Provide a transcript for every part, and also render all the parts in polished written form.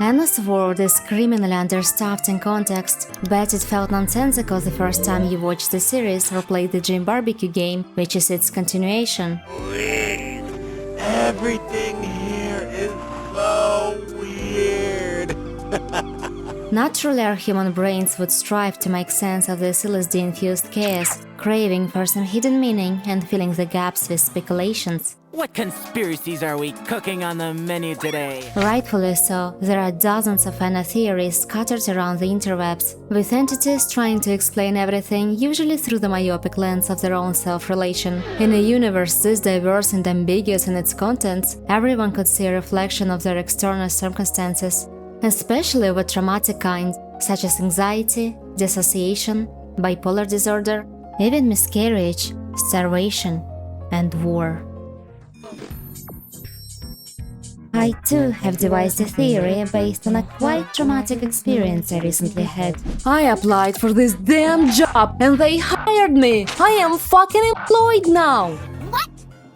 Anna's world is criminally understaffed in context, but it felt nonsensical the first time you watched the series or played the Dream BBQ game, which is its continuation. Please, everything here is so weird. Naturally, our human brains would strive to make sense of this LSD-infused chaos, craving for some hidden meaning and filling the gaps with speculations. What conspiracies are we cooking on the menu today? Rightfully so, there are dozens of ENA theories scattered around the interwebs, with entities trying to explain everything, usually through the myopic lens of their own self-relation. In a universe this diverse and ambiguous in its contents, everyone could see a reflection of their external circumstances, especially of a traumatic kind, such as anxiety, dissociation, bipolar disorder, even miscarriage, starvation, and war. I too have devised a theory based on a quite traumatic experience I recently had. I applied for this damn job and they hired me! I am fucking employed now! What?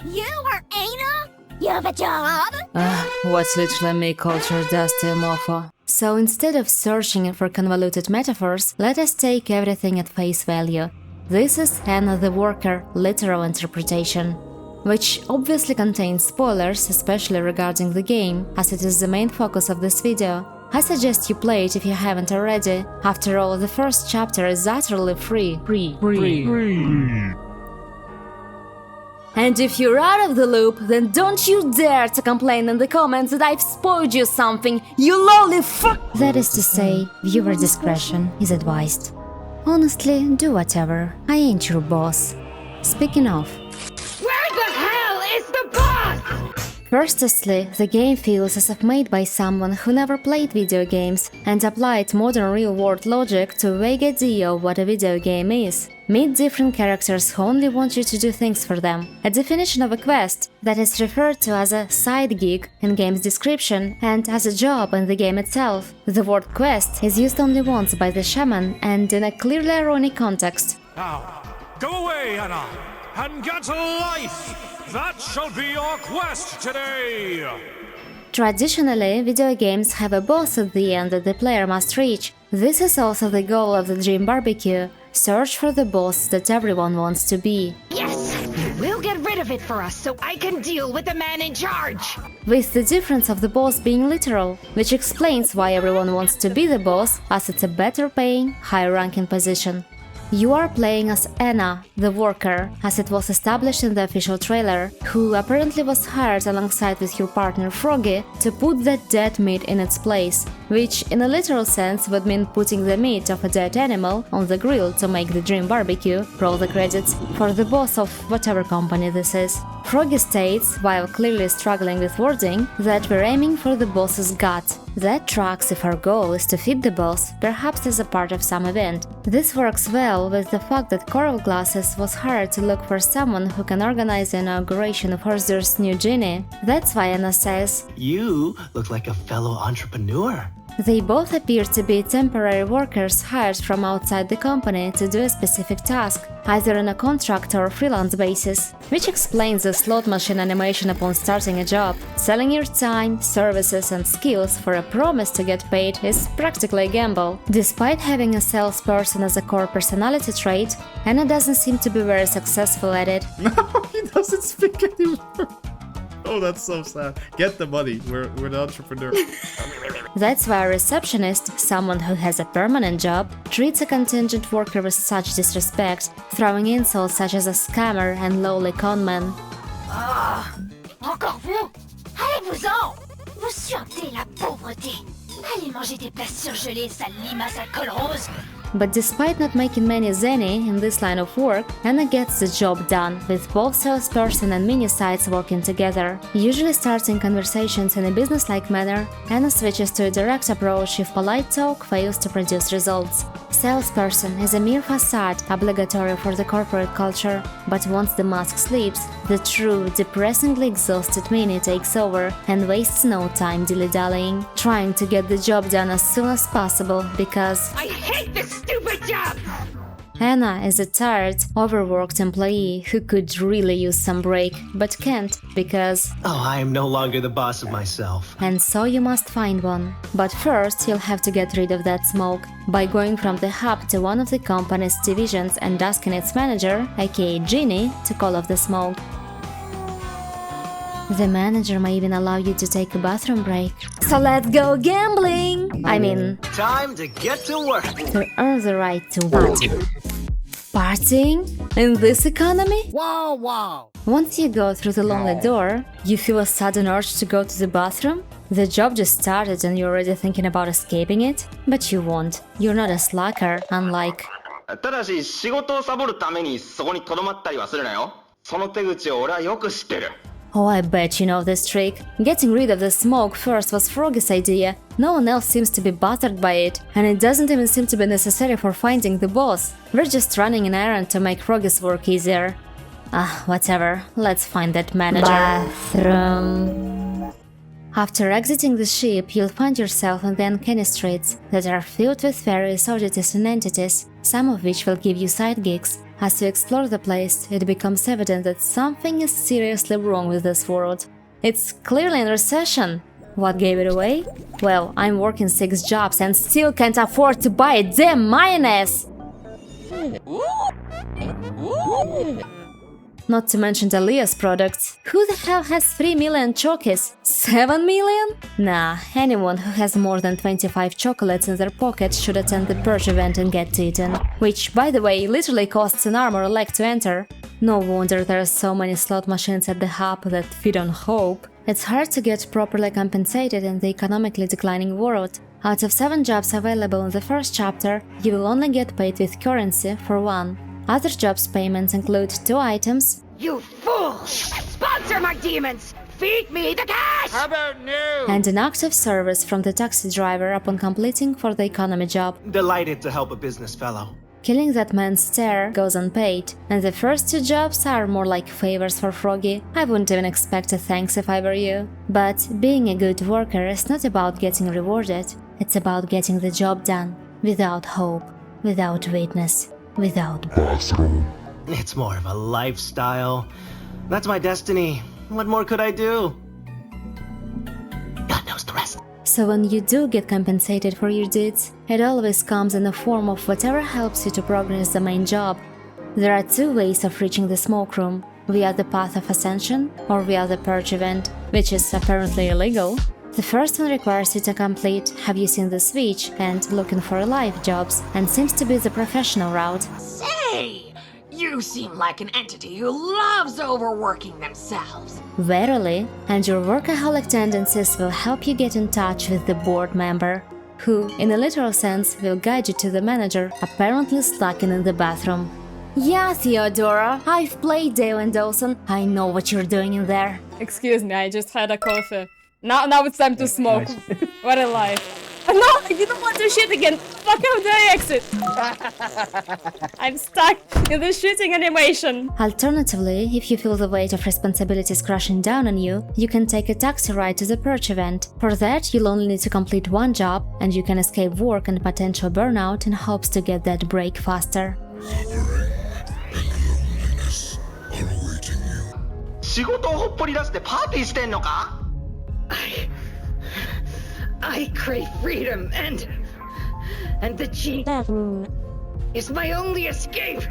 You are ENA? You have a job? What's literally me culture does to a mofo. So instead of searching for convoluted metaphors, let us take everything at face value. This is ENA the Worker literal interpretation, which obviously contains spoilers, especially regarding the game, as it is the main focus of this video. I suggest you play it if you haven't already. After all, the first chapter is utterly free. And if you're out of the loop, then don't you dare to complain in the comments that I've spoiled you something, you lowly fuck! That is to say, viewer discretion is advised. Honestly, do whatever. I ain't your boss. Speaking of, Where the hell is the boss? firstly, the game feels as if made by someone who never played video games and applied modern real-world logic to a vague idea of what a video game is. Meet different characters who only want you to do things for them. A definition of a quest that is referred to as a side gig in game's description and as a job in the game itself. The word quest is used only once by the shaman and in a clearly ironic context. Now, go away, Anna, and get a life! That shall be your quest today! Traditionally, video games have a boss at the end that the player must reach. This is also the goal of the Dream BBQ. Search for the boss that everyone wants to be. Yes! We'll get rid of it for us so I can deal with the man in charge! With the difference of the boss being literal, which explains why everyone wants to be the boss, as it's a better paying, high-ranking position. You are playing as ENA, the Worker, as it was established in the official trailer, who apparently was hired alongside with your partner Froggy to put that dead meat in its place, which in a literal sense would mean putting the meat of a dead animal on the grill to make the Dream BBQ, roll the credits, for the boss of whatever company this is. Froggy states, while clearly struggling with wording, that we're aiming for the boss's gut. That tracks if our goal is to feed the boss, perhaps as a part of some event. This works well with the fact that Coral Glasses was hired to look for someone who can organize the inauguration of Horzur's new genie. That's why Anna says, You look like a fellow entrepreneur. they both appear to be temporary workers hired from outside the company to do a specific task, either on a contract or freelance basis, which explains the slot machine animation upon starting a job. Selling your time, services and skills for a promise to get paid is practically a gamble. Despite having a salesperson as a core personality trait, Anna doesn't seem to be very successful at it. No, he doesn't speak anymore. Oh, that's so sad. Get the money. We're the entrepreneur. That's why a receptionist, someone who has a permanent job, treats a contingent worker with such disrespect, throwing insults such as a scammer and lowly conman. Encore vous? Allez-vous-en! Vous sentez la pauvreté! Allez manger des plats surgelés, sale limace à col rose! But despite not making many zenny in this line of work, Anna gets the job done, with both salesperson and mini-sites working together. Usually starting conversations in a business-like manner, Anna switches to a direct approach if polite talk fails to produce results. Salesperson is a mere facade obligatory for the corporate culture, but once the mask slips, the true, depressingly exhausted Minnie takes over and wastes no time dilly-dallying, trying to get the job done as soon as possible because I hate this stupid job! ENA is a tired, overworked employee who could really use some break, but can't because... Oh, I am no longer the boss of myself. And so you must find one. But first, you'll have to get rid of that smoke by going from the hub to one of the company's divisions and asking its manager, aka Genie, to call off the smoke. The manager may even allow you to take a bathroom break. So let's go gambling! I mean, Time to get to work. to earn the right to what? Partying? In this economy? Wow, wow. Once you go through the lonely door, you feel a sudden urge to go to the bathroom? The job just started and you're already thinking about escaping it? But you won't. You're not a slacker, unlike... ただし仕事をサボるためにそこに留まったりはするなよ。その手口を俺はよく知ってる。 Oh, I bet you know this trick. Getting rid of the smoke first was Froggy's idea. No one else seems to be bothered by it, and it doesn't even seem to be necessary for finding the boss. We're just running an errand to make Froggy's work easier. Ah, whatever. Let's find that manager. Bathroom. After exiting the ship, you'll find yourself in the uncanny streets that are filled with various oddities and entities, some of which will give you side gigs. As you explore the place, it becomes evident that something is seriously wrong with this world. It's clearly in recession. What gave it away? Well, I'm working 6 jobs and still can't afford to buy a damn mayonnaise! Not to mention the Leah's products. Who the hell has 3 million chockies? 7 million? Nah, anyone who has more than 25 chocolates in their pocket should attend the purge event and get eaten. Which, by the way, literally costs an arm or a leg to enter. No wonder there are so many slot machines at the hub that feed on hope. It's hard to get properly compensated in the economically declining world. Out of 7 jobs available in the first chapter, you will only get paid with currency for 1. Other jobs' payments include 2 items. You fools! Sponsor my demons! Feed me the cash! How about no? And an act of service from the taxi driver upon completing for the economy job. Delighted to help a business fellow. Killing that man's stare goes unpaid, and the first 2 jobs are more like favors for Froggy. I wouldn't even expect a thanks if I were you. But being a good worker is not about getting rewarded, it's about getting the job done. Without hope, without witness, without bathroom. It's more of a lifestyle. That's my destiny. What more could I do? God knows the rest. So when you do get compensated for your deeds, it always comes in the form of whatever helps you to progress the main job. There are 2 ways of reaching the smoke room, via the path of ascension or via the purge event, which is apparently illegal. The first one requires you to complete Have You Seen the Switch and Looking for Alive jobs, and seems to be the professional route. Say! You seem like an entity who loves overworking themselves. Verily, and your workaholic tendencies will help you get in touch with the board member, who, in a literal sense, will guide you to the manager, apparently slacking in the bathroom. Yeah, Theodora, I've played Dale and Dawson. I know what you're doing in there. Excuse me, I just had a coffee. Now it's time to smoke. What a life. No, I didn't want to shoot again. Fuck, how do I exit? I'm stuck in the shooting animation. Alternatively, if you feel the weight of responsibilities crushing down on you, you can take a taxi ride to the purge event. For that, you'll only need to complete 1 job, and you can escape work and potential burnout in hopes to get that break faster. 仕事をほっぽり出してパーティーしてんのか I crave freedom and the genie is my only escape.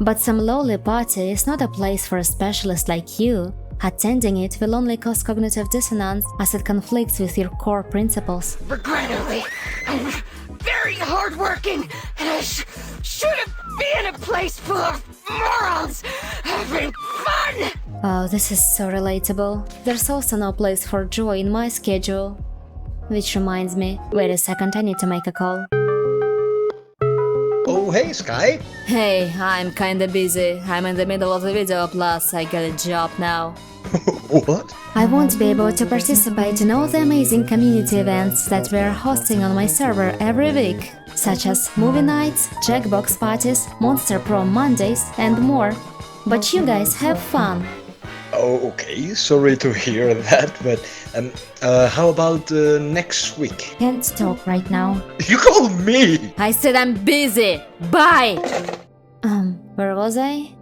But some lowly party is not a place for a specialist like you. Attending it will only cause cognitive dissonance as it conflicts with your core principles. Regrettably, I'm very hardworking, and I shouldn't be in a place full of morons having fun! Oh, this is so relatable. There's also no place for joy in my schedule. Which reminds me, wait a second, I need to make a call. Oh, hey, Sky. Hey, I'm kinda busy. I'm in the middle of the video, plus I got a job now. What? I won't be able to participate in all the amazing community events that we're hosting on my server every week, such as movie nights, Jackbox parties, Monster Prom Mondays, and more. But you guys have fun. Oh, okay, sorry to hear that, but how about next week? Can't talk right now. You called me! I said I'm busy! Bye! Where was I?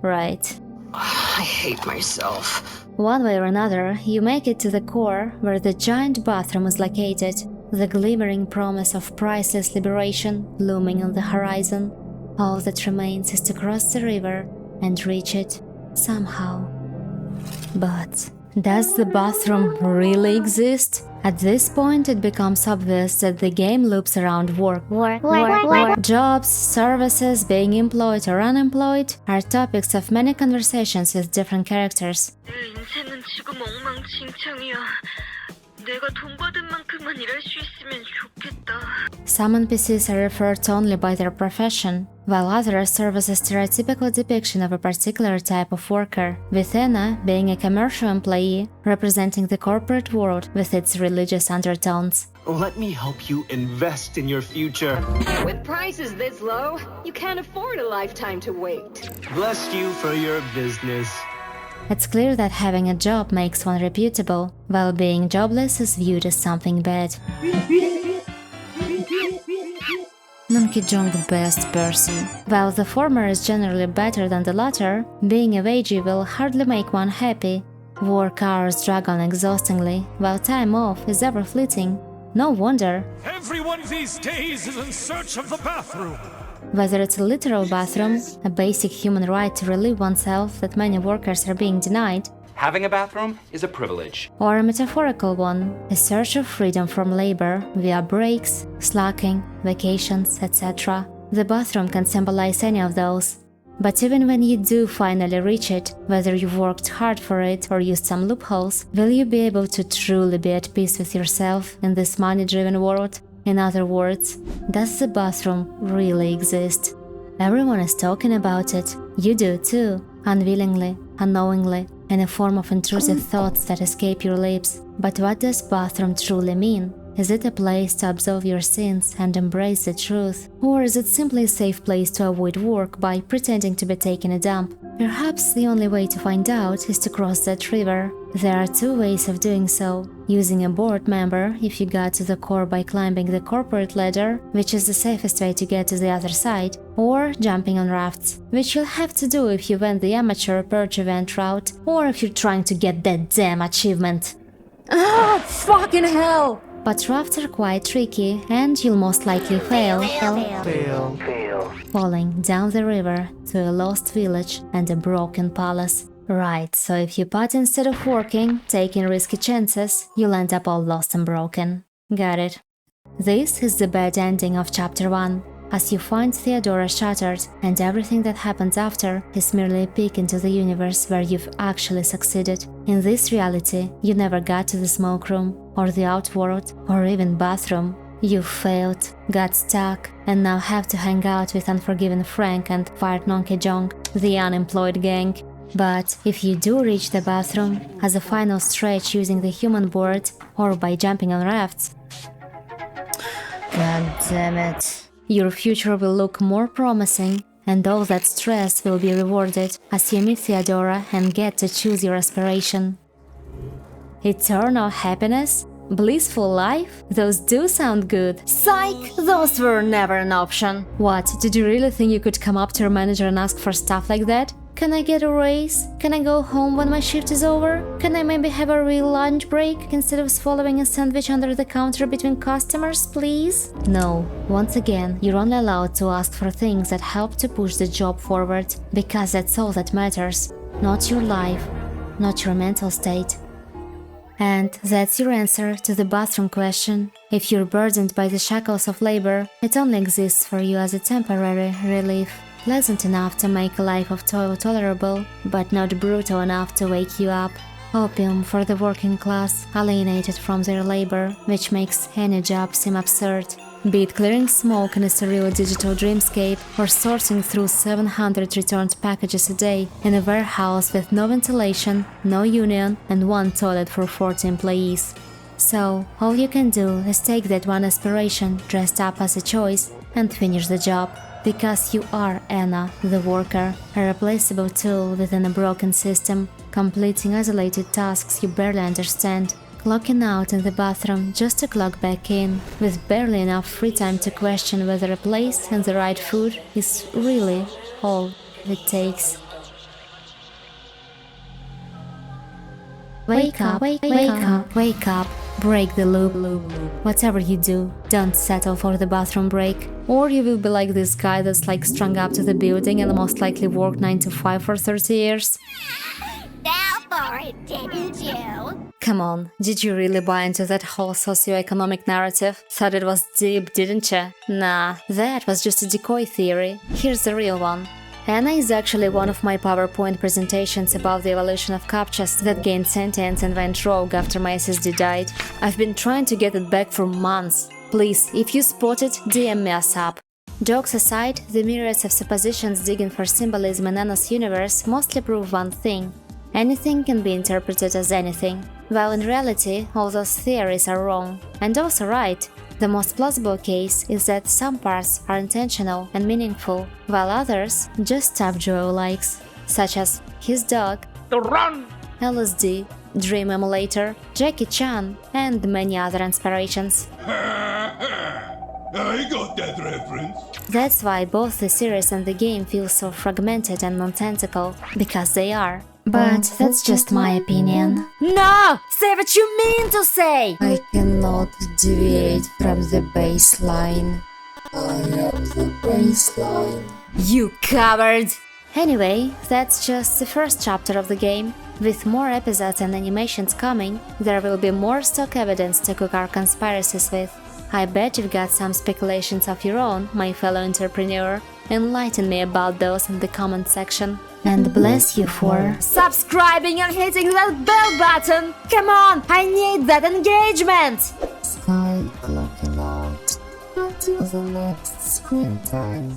Right. I hate myself. One way or another, you make it to the core where the giant bathroom is located, the glimmering promise of priceless liberation looming on the horizon. All that remains is to cross the river and reach it somehow. But does the bathroom really exist? At this point, it becomes obvious that the game loops around work. Jobs, services, being employed or unemployed are topics of many conversations with different characters. 인생은 지금 엉망진창이야. 내가 돈 받은 만큼만 일할 수 있으면 좋겠다. Some NPCs are referred to only by their profession, while others serve as a stereotypical depiction of a particular type of worker, with ENA being a commercial employee representing the corporate world with its religious undertones. Let me help you invest in your future. With prices this low, you can't afford a lifetime to wait. Bless you for your business. It's clear that having a job makes one reputable, while being jobless is viewed as something bad. NTCHUU best person. While the former is generally better than the latter, being a Wagie will hardly make one happy. Work hours drag on exhaustingly, while time off is ever fleeting. No wonder. Everyone these days is in search of the bathroom. Whether it's a literal bathroom, a basic human right to relieve oneself that many workers are being denied, having a bathroom is a privilege, or a metaphorical one, a search of freedom from labor via breaks, slacking, vacations, etc. The bathroom can symbolize any of those. But even when you do finally reach it, whether you've worked hard for it or used some loopholes, will you be able to truly be at peace with yourself in this money-driven world? In other words, does the bathroom really exist? Everyone is talking about it. You do too, unwillingly, unknowingly, in a form of intrusive thoughts that escape your lips. But what does bathroom truly mean? Is it a place to absolve your sins and embrace the truth? Or is it simply a safe place to avoid work by pretending to be taking a dump? Perhaps the only way to find out is to cross that river. There are two ways of doing so. Using a board member if you got to the core by climbing the corporate ladder, which is the safest way to get to the other side, or jumping on rafts, which you'll have to do if you went the amateur purge event route, or if you're trying to get that damn achievement. Ah, fucking hell! But rafts are quite tricky, and you'll most likely fail. Falling down the river to a lost village and a broken palace. Right, so if you putt instead of working, taking risky chances, you'll end up all lost and broken. Got it. This is the bad ending of Chapter 1. As you find Theodora shattered, and everything that happens after is merely a peek into the universe where you've actually succeeded. In this reality, you never got to the smoke room, or the outworld, or even bathroom. You failed, got stuck, and now have to hang out with Unforgiven Frank and fired NTCHUU, the unemployed gang. But if you do reach the bathroom, as a final stretch using the human board, or by jumping on rafts, god damn it, your future will look more promising, and all that stress will be rewarded as you meet Theodora and get to choose your aspiration. Eternal happiness? Blissful life? Those do sound good. Psych! Those were never an option. What, did you really think you could come up to your manager and ask for stuff like that? Can I get a raise? Can I go home when my shift is over? Can I maybe have a real lunch break instead of swallowing a sandwich under the counter between customers, please? No. Once again, you're only allowed to ask for things that help to push the job forward, because that's all that matters. Not your life, not your mental state. And that's your answer to the bathroom question. If you're burdened by the shackles of labor, it only exists for you as a temporary relief. Pleasant enough to make a life of toil tolerable, but not brutal enough to wake you up. Opium for the working class, alienated from their labor, which makes any job seem absurd. Be it clearing smoke in a surreal digital dreamscape, or sorting through 700 returned packages a day in a warehouse with no ventilation, no union, and one toilet for 40 employees. So, all you can do is take that one aspiration dressed up as a choice and finish the job. Because you are ENA, the worker, a replaceable tool within a broken system, completing isolated tasks you barely understand, clocking out in the bathroom just to clock back in, with barely enough free time to question whether a place and the right food is really all it takes. Wake up, wake up, wake up. Break the loop. Whatever you do, don't settle for the bathroom break. Or you will be like this guy that's like strung up to the building and most likely worked 9 to 5 for 30 years. Fell for it, didn't you? Come on, did you really buy into that whole socio-economic narrative? Thought it was deep, didn't you? Nah, that was just a decoy theory. Here's the real one. ENA is actually one of my PowerPoint presentations about the evolution of captchas that gained sentience and went rogue after my SSD died. I've been trying to get it back for months. Please, if you spot it, DM me ASAP. Jokes aside, the myriads of suppositions digging for symbolism in ENA's universe mostly prove one thing. Anything can be interpreted as anything, while in reality all those theories are wrong, and also right. The most plausible case is that some parts are intentional and meaningful, while others just stuff Joe likes, such as his dog, The run! LSD, Dream Emulator, Jackie Chan, and many other inspirations. I got that reference. That's why both the series and the game feel so fragmented and nonsensical, because they are. But that's just my opinion. No! Say what you mean to say! I cannot deviate from the baseline. I am the baseline. You coward! Anyway, that's just the first chapter of the game. With more episodes and animations coming, there will be more stock evidence to cook our conspiracies with. I bet you've got some speculations of your own, my fellow entrepreneur. Enlighten me about those in the comment section. And bless you for subscribing and hitting that bell button! Come on, I need that engagement! Sky clocking out. Until the next screen time.